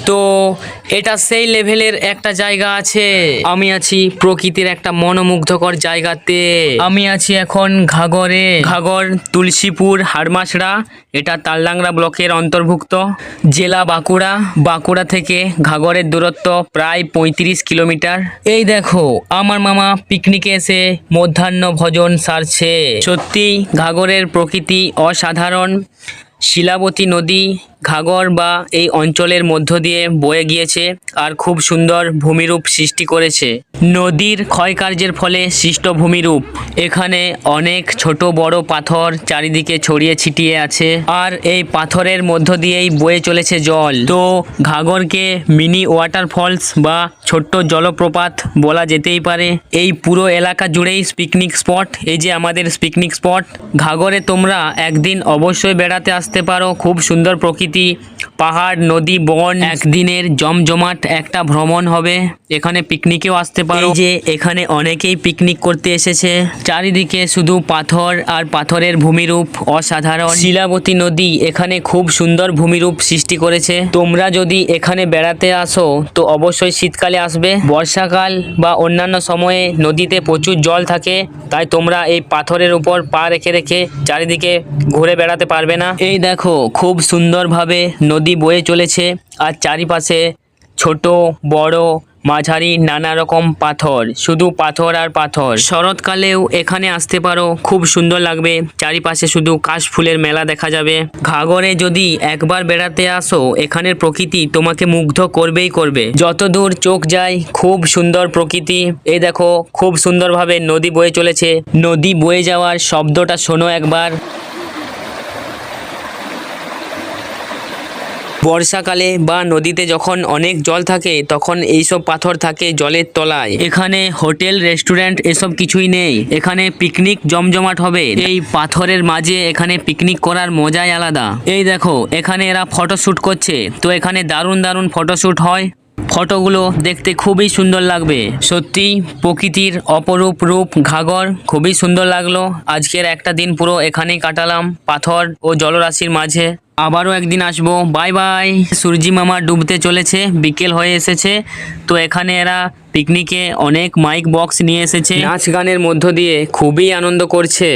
তো এটা সেই লেভেলের একটা জায়গা আছে। আমি আছি প্রকৃতির একটা মনোমুগ্ধকর জায়গাতে। আমি আছি এখন ঘাগরে। ঘাগর তুলসীপুর হাড়মাসড়া, এটা তালডাংরা ব্লকের অন্তর্ভুক্ত, জেলা বাঁকুড়া। বাঁকুড়া থেকে ঘাগরের দূরত্ব প্রায় 35 কিলোমিটার। এই দেখো আমার মামা পিকনিকে এসে মধ্যাহ্ন ভোজন সারছে। সত্যি ঘাগরের প্রকৃতি অসাধারণ। শিলাবতী নদী ঘাগর বা এই অঞ্চলের মধ্য দিয়ে বয়ে গিয়েছে আর খুব সুন্দর ভূমিরূপ সৃষ্টি করেছে। নদীর ক্ষয়কার্যের ফলে সৃষ্ট ভূমিরূপ। এখানে অনেক ছোট বড় পাথর চারিদিকে ছড়িয়ে ছিটিয়ে আছে আর এই পাথরের মধ্য দিয়েই বয়ে চলেছে জল। তো ঘাগরকে মিনি ওয়াটারফলস বা ছোট্ট জলপ্রপাত বলা যেতেই পারে। এই পুরো এলাকা জুড়েই পিকনিক স্পট। এই যে আমাদের পিকনিক স্পট। ঘাগরে তোমরা একদিন অবশ্যই বেড়াতে আসতে পারো। খুব সুন্দর প্রকৃতি, পাহাড়, নদী, বন, একদিনের জমজমাট একটা ভ্রমণ হবে। এখানে পিকনিকেও আসতে পারো। এই যে এখানে অনেকেই পিকনিক করতে এসেছে। চারিদিকে শুধু পাথর আর পাথরের ভূমিরূপ অসাধারণ। শিলাবতী নদী এখানে খুব সুন্দর ভূমিরূপ সৃষ্টি করেছে। তোমরা যদি এখানে বেড়াতে আসো তো অবশ্যই শীতকালে আসবে। বর্ষাকাল বা অন্যান্য সময়ে নদীতে প্রচুর জল থাকে, তাই তোমরা এই পাথরের উপর পা রেখে রেখে চারিদিকে ঘুরে বেড়াতে পারবে না। এই দেখো খুব সুন্দরভাবে নদী বয়ে চলেছে আর চারিপাশে ছোট বড় মাঝারি নানা রকম পাথর, শুধু পাথর আর পাথর। শরৎকালেও এখানে আসতে পারো, খুব সুন্দর লাগবে। চারিপাশে শুধু কাশফুলের মেলা দেখা যাবে। ঘাগরে যদি একবার বেড়াতে আসো, এখানের প্রকৃতি তোমাকে মুগ্ধ করবেই করবে। যত দূর চোখ যায় খুব সুন্দর প্রকৃতি। এই দেখো খুব সুন্দরভাবে নদী বয়ে চলেছে। নদী বয়ে যাওয়ার শব্দটা শোনো একবার। বর্ষাকালে বা নদীতে যখন অনেক জল থাকে তখন এইসব পাথর থাকে জলের তলায়। এখানে হোটেল রেস্টুরেন্ট এসব কিছুই নেই। এখানে পিকনিক জমজমাট হবে এই পাথরের মাঝে। এখানে পিকনিক করার মজাই আলাদা। এই দেখো এখানে এরা ফটোশ্যুট করছে। তো এখানে দারুণ দারুণ ফটোশ্যুট হয়। ফটোগুলো দেখতে খুবই সুন্দর লাগবে। সত্যি প্রকৃতির অপরূপ রূপ ঘাগর, খুবই সুন্দর লাগলো। আজকের একটা দিন পুরো এখানেই কাটালাম, পাথর ও জলরাশির মাঝে। আবারও একদিন আসবো। Bye bye. সূর্যি মামা ডুবতে চলেছে, বিকেল হয়ে এসেছে। তো এখানে এরা পিকনিকে অনেক মাইক বক্স নিয়ে এসেছে, নাচ গানের মধ্য দিয়ে খুবই আনন্দ করছে।